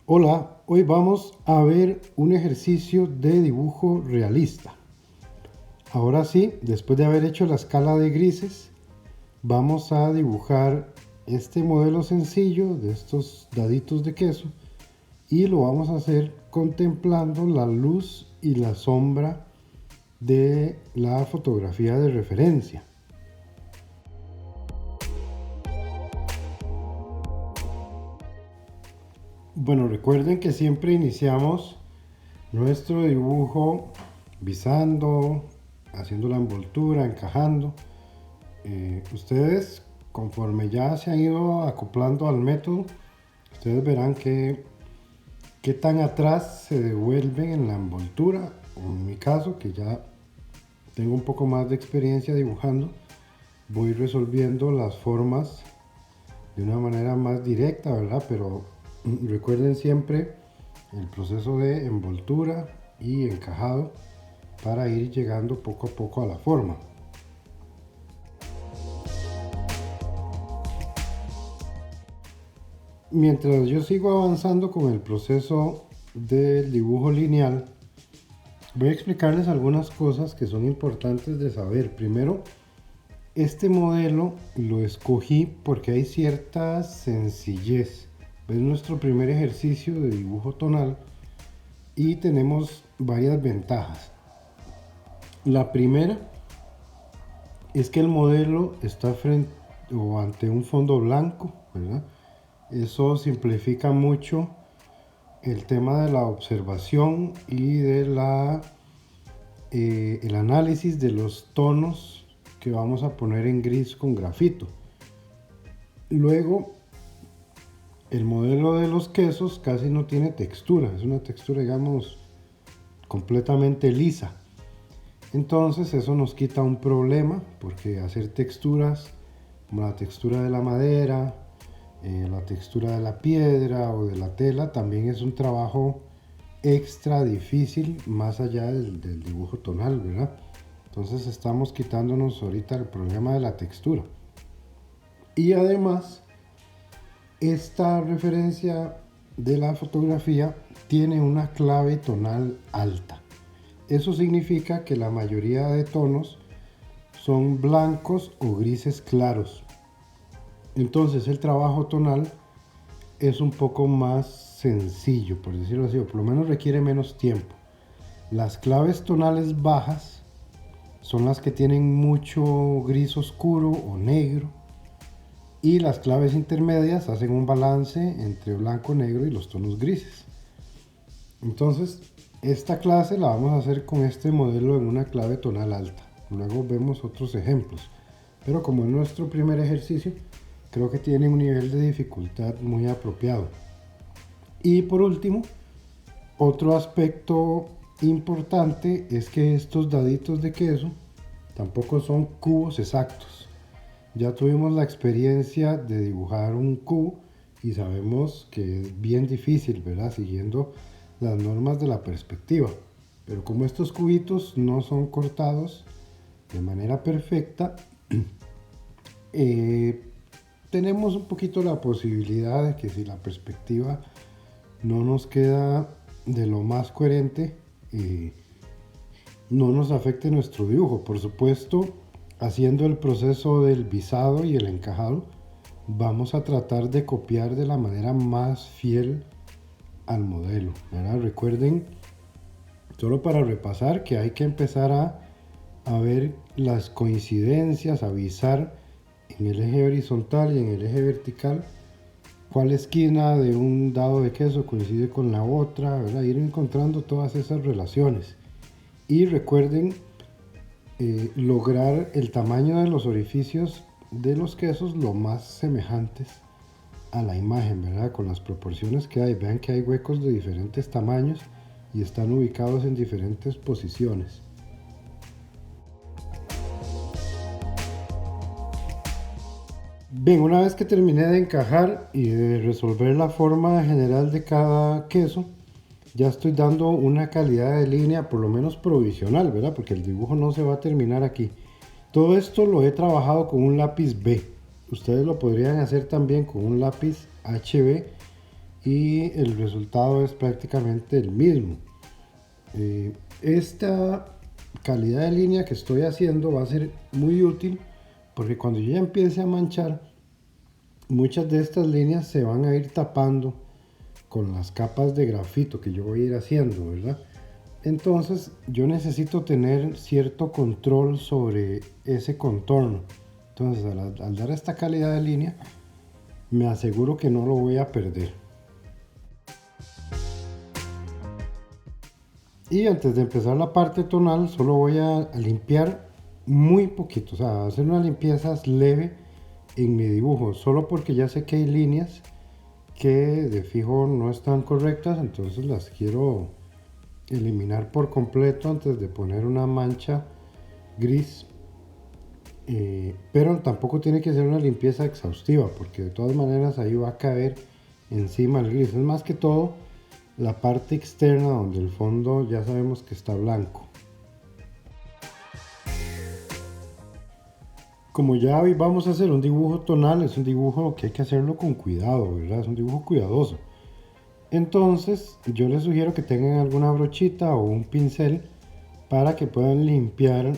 Hola, hoy vamos a ver un ejercicio de dibujo realista. Ahora sí, después de haber hecho la escala de grises, vamos a dibujar este modelo sencillo de estos daditos de queso y lo vamos a hacer contemplando la luz y la sombra de la fotografía de referencia. Bueno, recuerden que siempre iniciamos nuestro dibujo visando, haciendo la envoltura, encajando. Ustedes, conforme ya se han ido acoplando al método, ustedes verán qué tan atrás se devuelven en la envoltura. En mi caso, que ya tengo un poco más de experiencia dibujando, voy resolviendo las formas de una manera más directa, ¿verdad? Pero recuerden siempre el proceso de envoltura y encajado para ir llegando poco a poco a la forma. Mientras yo sigo avanzando con el proceso del dibujo lineal, voy a explicarles algunas cosas que son importantes de saber. Primero, este modelo lo escogí porque hay cierta sencillez. Es nuestro primer ejercicio de dibujo tonal y tenemos varias ventajas. La primera es que el modelo está frente o ante un fondo blanco, ¿verdad? Eso simplifica mucho el tema de la observación y de el análisis de los tonos que vamos a poner en gris con grafito. Luego, el modelo de los quesos casi no tiene textura, es una textura, digamos, completamente lisa. Entonces eso nos quita un problema, porque hacer texturas como la textura de la madera, la textura de la piedra o de la tela también es un trabajo extra difícil más allá del dibujo tonal, ¿verdad? Entonces estamos quitándonos ahorita el problema de la textura. Y además, esta referencia de la fotografía tiene una clave tonal alta. Eso significa que la mayoría de tonos son blancos o grises claros. Entonces el trabajo tonal es un poco más sencillo, por decirlo así, o por lo menos requiere menos tiempo. Las claves tonales bajas son las que tienen mucho gris oscuro o negro, y las claves intermedias hacen un balance entre blanco, negro y los tonos grises. Entonces, esta clase la vamos a hacer con este modelo en una clave tonal alta. Luego vemos otros ejemplos. Pero como es nuestro primer ejercicio, creo que tiene un nivel de dificultad muy apropiado. Y por último, otro aspecto importante es que estos daditos de queso tampoco son cubos exactos. Ya tuvimos la experiencia de dibujar un cubo y sabemos que es bien difícil, ¿verdad? Siguiendo las normas de la perspectiva. Pero como estos cubitos no son cortados de manera perfecta, tenemos un poquito la posibilidad de que si la perspectiva no nos queda de lo más coherente, no nos afecte nuestro dibujo. Por supuesto, haciendo el proceso del visado y el encajado, vamos a tratar de copiar de la manera más fiel al modelo, ¿verdad? Recuerden, solo para repasar, que hay que empezar a ver las coincidencias, a avisar en el eje horizontal y en el eje vertical cuál esquina de un dado de queso coincide con la otra, ¿verdad? Ir encontrando todas esas relaciones. Y recuerden lograr el tamaño de los orificios de los quesos lo más semejantes a la imagen, ¿verdad? Con las proporciones que hay. Vean que hay huecos de diferentes tamaños y están ubicados en diferentes posiciones. Bien, una vez que terminé de encajar y de resolver la forma general de cada queso, ya estoy dando una calidad de línea por lo menos provisional, ¿verdad? Porque el dibujo no se va a terminar aquí. Todo esto lo he trabajado con un lápiz B. Ustedes lo podrían hacer también con un lápiz HB y el resultado es prácticamente el mismo. Esta calidad de línea que estoy haciendo va a ser muy útil porque cuando yo ya empiece a manchar, muchas de estas líneas se van a ir tapando con las capas de grafito que yo voy a ir haciendo, ¿verdad? Entonces yo necesito tener cierto control sobre ese contorno. Entonces al dar esta calidad de línea, me aseguro que no lo voy a perder. Y antes de empezar la parte tonal, solo voy a limpiar muy poquito, o sea, hacer una limpieza leve en mi dibujo, solo porque ya sé que hay líneas que de fijo no están correctas, entonces las quiero eliminar por completo antes de poner una mancha gris. Pero tampoco tiene que ser una limpieza exhaustiva, porque de todas maneras ahí va a caer encima el gris. Es más que todo la parte externa donde el fondo ya sabemos que está blanco. Como ya hoy vamos a hacer un dibujo tonal, es un dibujo que hay que hacerlo con cuidado, ¿verdad? Es un dibujo cuidadoso. Entonces yo les sugiero que tengan alguna brochita o un pincel para que puedan limpiar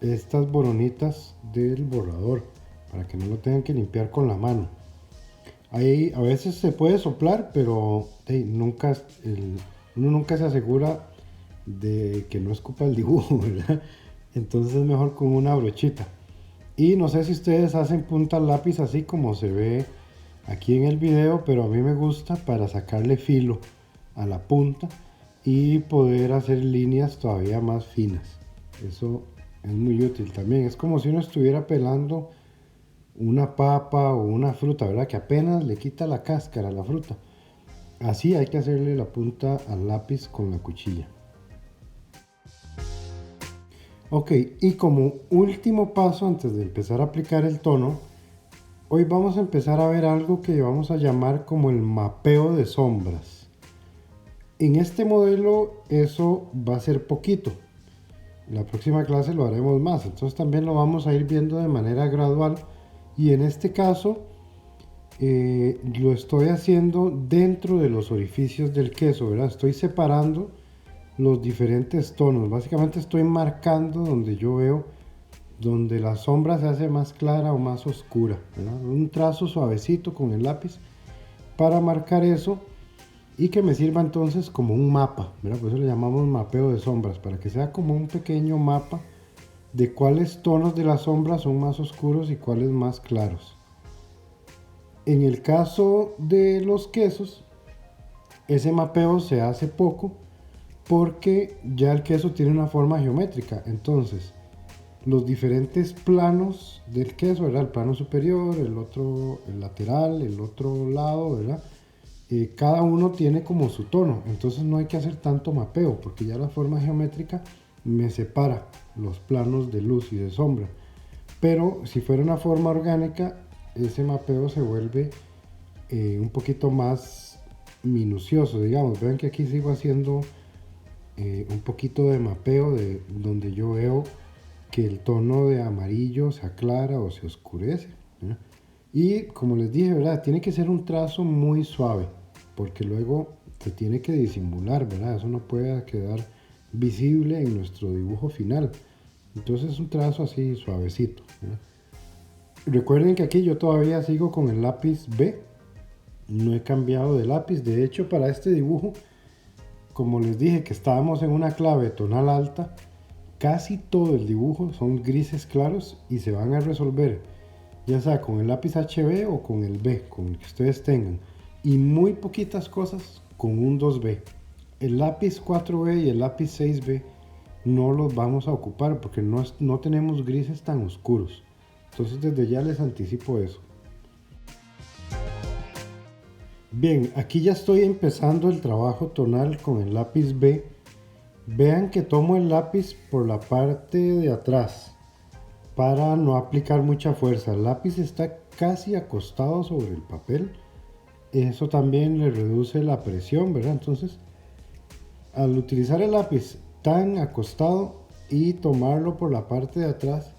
estas boronitas del borrador, para que no lo tengan que limpiar con la mano. Ahí a veces se puede soplar, pero uno nunca se asegura de que no escupa el dibujo, ¿verdad? Entonces es mejor con una brochita. Y no sé si ustedes hacen punta al lápiz así como se ve aquí en el video, pero a mí me gusta para sacarle filo a la punta y poder hacer líneas todavía más finas. Eso es muy útil también. Es como si uno estuviera pelando una papa o una fruta, ¿verdad? Que apenas le quita la cáscara a la fruta. Así hay que hacerle la punta al lápiz con la cuchilla. Ok, y como último paso antes de empezar a aplicar el tono, hoy vamos a empezar a ver algo que vamos a llamar como el mapeo de sombras. En este modelo eso va a ser poquito. En la próxima clase lo haremos más, entonces también lo vamos a ir viendo de manera gradual. Y en este caso lo estoy haciendo dentro de los orificios del queso, ¿verdad? Estoy separando los diferentes tonos. Básicamente estoy marcando donde yo veo donde la sombra se hace más clara o más oscura, ¿verdad? Un trazo suavecito con el lápiz para marcar eso y que me sirva entonces como un mapa, ¿verdad? Por eso le llamamos mapeo de sombras, para que sea como un pequeño mapa de cuáles tonos de la sombra son más oscuros y cuáles más claros. En el caso de los quesos, ese mapeo se hace poco porque ya el queso tiene una forma geométrica. Entonces, los diferentes planos del queso, ¿verdad? El plano superior, el otro, el lateral, el otro lado, ¿verdad? Cada uno tiene como su tono. Entonces no hay que hacer tanto mapeo porque ya la forma geométrica me separa los planos de luz y de sombra. Pero si fuera una forma orgánica, ese mapeo se vuelve un poquito más minucioso, digamos. Vean que aquí sigo haciendo un poquito de mapeo de donde yo veo que el tono de amarillo se aclara o se oscurece, ¿verdad? Y como les dije, ¿verdad? Tiene que ser un trazo muy suave porque luego se tiene que disimular, ¿verdad? Eso no puede quedar visible en nuestro dibujo final. Entonces es un trazo así suavecito, ¿verdad? Recuerden que aquí yo todavía sigo con el lápiz B, no he cambiado de lápiz. De hecho, para este dibujo, como les dije que estábamos en una clave tonal alta, casi todo el dibujo son grises claros y se van a resolver ya sea con el lápiz HB o con el B, con el que ustedes tengan, y muy poquitas cosas con un 2B. El lápiz 4B y el lápiz 6B no los vamos a ocupar porque no tenemos grises tan oscuros. Entonces desde ya les anticipo eso. Bien, aquí ya estoy empezando el trabajo tonal con el lápiz B. Vean que tomo el lápiz por la parte de atrás para no aplicar mucha fuerza. El lápiz está casi acostado sobre el papel. Eso también le reduce la presión, ¿verdad? Entonces, al utilizar el lápiz tan acostado y tomarlo por la parte de atrás,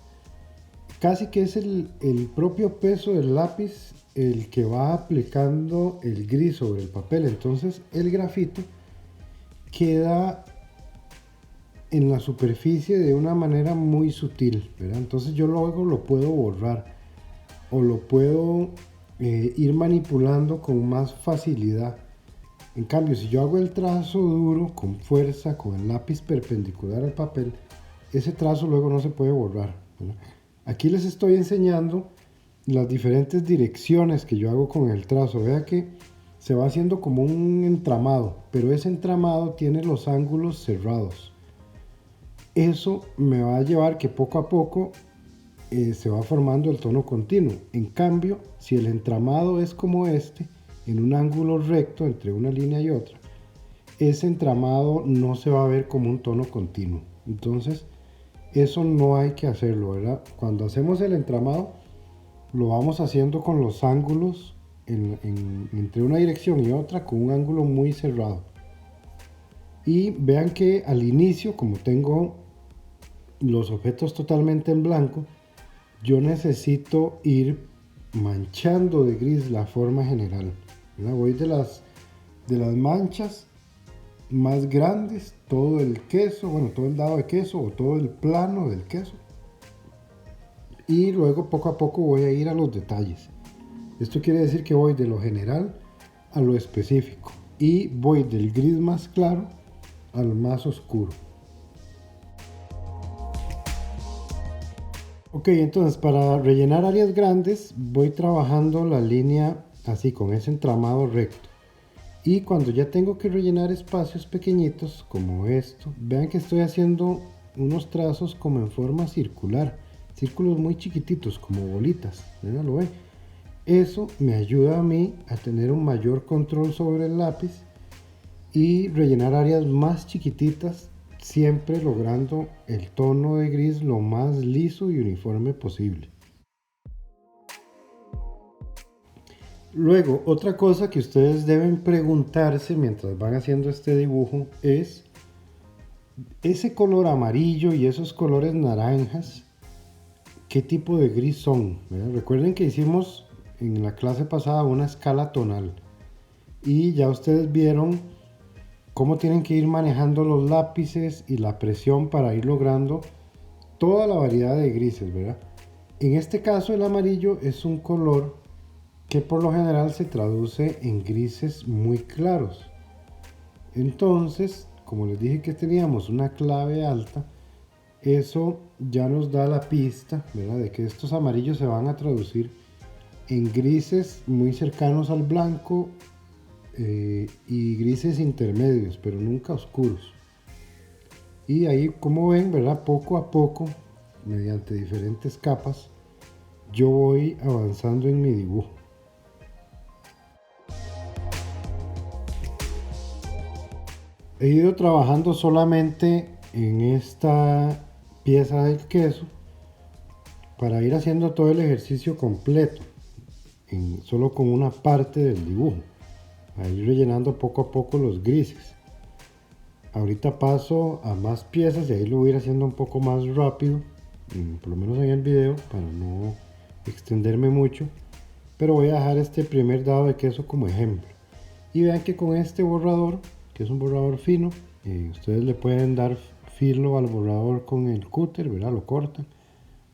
casi que es el propio peso del lápiz el que va aplicando el gris sobre el papel. Entonces el grafito queda en la superficie de una manera muy sutil, ¿verdad? Entonces yo luego lo puedo borrar o lo puedo ir manipulando con más facilidad. En cambio, si yo hago el trazo duro, con fuerza, con el lápiz perpendicular al papel, ese trazo luego no se puede borrar, ¿verdad? Aquí les estoy enseñando las diferentes direcciones que yo hago con el trazo. Vea que se va haciendo como un entramado, pero ese entramado tiene los ángulos cerrados. Eso me va a llevar que poco a poco se va formando el tono continuo. En cambio, si el entramado es como este, en un ángulo recto entre una línea y otra, ese entramado no se va a ver como un tono continuo. Entonces, eso no hay que hacerlo, ¿verdad? Cuando hacemos el entramado, lo vamos haciendo con los ángulos entre una dirección y otra con un ángulo muy cerrado. Y vean que al inicio, como tengo los objetos totalmente en blanco, yo necesito ir manchando de gris la forma general, ¿verdad? Voy de las manchas más grandes, todo el queso, bueno, todo el dado de queso o todo el plano del queso, y luego poco a poco voy a ir a los detalles. Esto quiere decir que voy de lo general a lo específico y voy del gris más claro al más oscuro. Ok, entonces para rellenar áreas grandes voy trabajando la línea así con ese entramado recto. Y cuando ya tengo que rellenar espacios pequeñitos como esto, vean que estoy haciendo unos trazos como en forma circular, círculos muy chiquititos como bolitas, ¿verdad? ¿Lo ven? Eso me ayuda a mí a tener un mayor control sobre el lápiz y rellenar áreas más chiquititas, siempre logrando el tono de gris lo más liso y uniforme posible. Luego, otra cosa que ustedes deben preguntarse mientras van haciendo este dibujo es ese color amarillo y esos colores naranjas, ¿qué tipo de gris son? ¿Verdad? Recuerden que hicimos en la clase pasada una escala tonal y ya ustedes vieron cómo tienen que ir manejando los lápices y la presión para ir logrando toda la variedad de grises, ¿verdad? En este caso el amarillo es un color que por lo general se traduce en grises muy claros. Entonces, como les dije que teníamos una clave alta, eso ya nos da la pista, ¿verdad?, de que estos amarillos se van a traducir en grises muy cercanos al blanco y grises intermedios, pero nunca oscuros. Y ahí, como ven, ¿verdad?, poco a poco, mediante diferentes capas, yo voy avanzando en mi dibujo. He ido trabajando solamente en esta pieza del queso para ir haciendo todo el ejercicio completo, solo con una parte del dibujo, a ir rellenando poco a poco los grises. Ahorita paso a más piezas y ahí lo voy a ir haciendo un poco más rápido, por lo menos en el video, para no extenderme mucho, pero voy a dejar este primer dado de queso como ejemplo. Y vean que con este borrador, que es un borrador fino, ustedes le pueden dar filo al borrador con el cúter, ¿verdad? Lo cortan,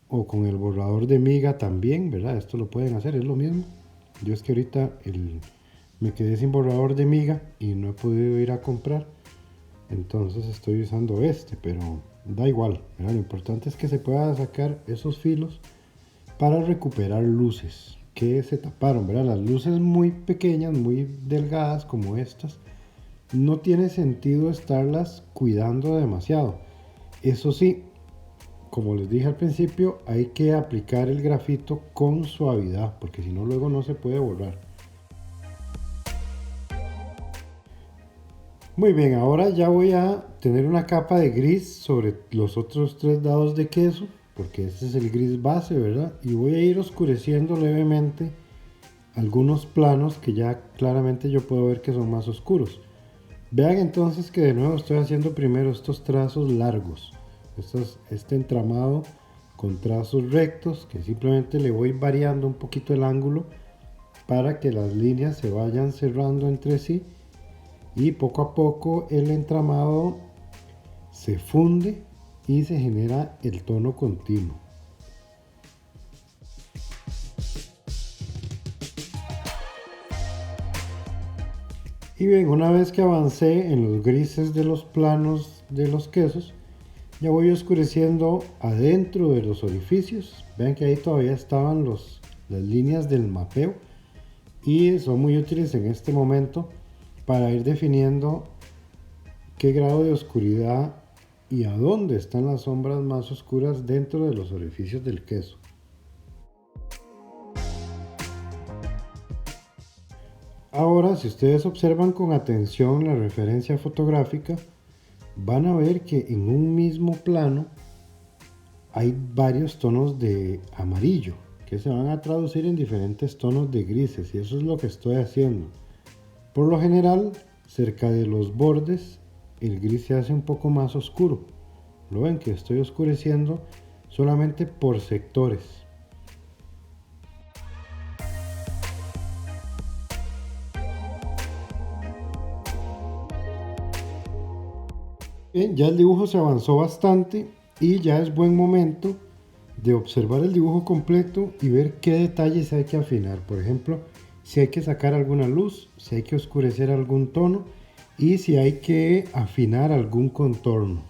o con el borrador de miga también, ¿verdad? Esto lo pueden hacer, es lo mismo. Yo es que ahorita me quedé sin borrador de miga y no he podido ir a comprar, entonces estoy usando este, pero da igual, ¿verdad? Lo importante es que se pueda sacar esos filos para recuperar luces que se taparon, ¿verdad? Las luces muy pequeñas, muy delgadas como estas, no tiene sentido estarlas cuidando demasiado. Eso sí, como les dije al principio, hay que aplicar el grafito con suavidad, porque si no luego no se puede borrar. Muy bien, ahora ya voy a tener una capa de gris sobre los otros 3 dados de queso, porque este es el gris base, ¿verdad? Y voy a ir oscureciendo levemente algunos planos que ya claramente yo puedo ver que son más oscuros. Vean entonces que de nuevo estoy haciendo primero estos trazos largos, este entramado con trazos rectos, que simplemente le voy variando un poquito el ángulo para que las líneas se vayan cerrando entre sí y poco a poco el entramado se funde y se genera el tono continuo. Y bien, una vez que avancé en los grises de los planos de los quesos, ya voy oscureciendo adentro de los orificios. Vean que ahí todavía estaban las líneas del mapeo y son muy útiles en este momento para ir definiendo qué grado de oscuridad y a dónde están las sombras más oscuras dentro de los orificios del queso. Ahora, si ustedes observan con atención la referencia fotográfica, van a ver que en un mismo plano hay varios tonos de amarillo que se van a traducir en diferentes tonos de grises, y eso es lo que estoy haciendo. Por lo general, cerca de los bordes, el gris se hace un poco más oscuro. Lo ven que estoy oscureciendo solamente por sectores. Bien, ya el dibujo se avanzó bastante y ya es buen momento de observar el dibujo completo y ver qué detalles hay que afinar. Por ejemplo, si hay que sacar alguna luz, si hay que oscurecer algún tono y si hay que afinar algún contorno.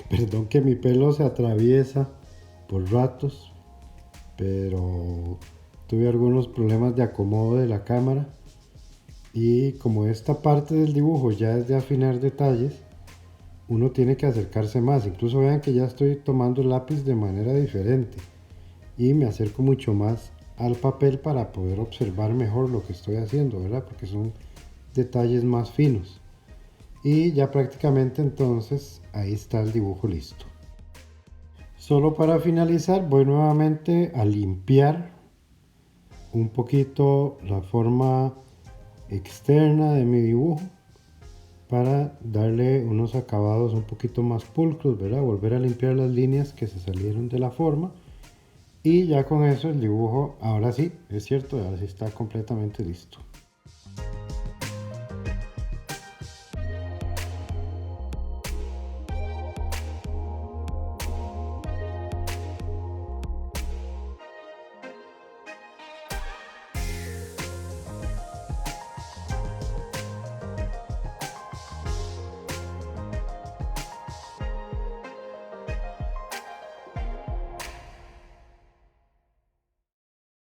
Perdón que mi pelo se atraviesa por ratos, pero tuve algunos problemas de acomodo de la cámara, y como esta parte del dibujo ya es de afinar detalles, uno tiene que acercarse más. Incluso vean que ya estoy tomando el lápiz de manera diferente y me acerco mucho más al papel para poder observar mejor lo que estoy haciendo, ¿verdad? Porque son detalles más finos. Y ya prácticamente entonces ahí está el dibujo listo. Solo para finalizar voy nuevamente a limpiar un poquito la forma externa de mi dibujo para darle unos acabados un poquito más pulcros, ¿verdad? Volver a limpiar las líneas que se salieron de la forma, y ya con eso el dibujo ahora sí, es cierto, ahora sí está completamente listo.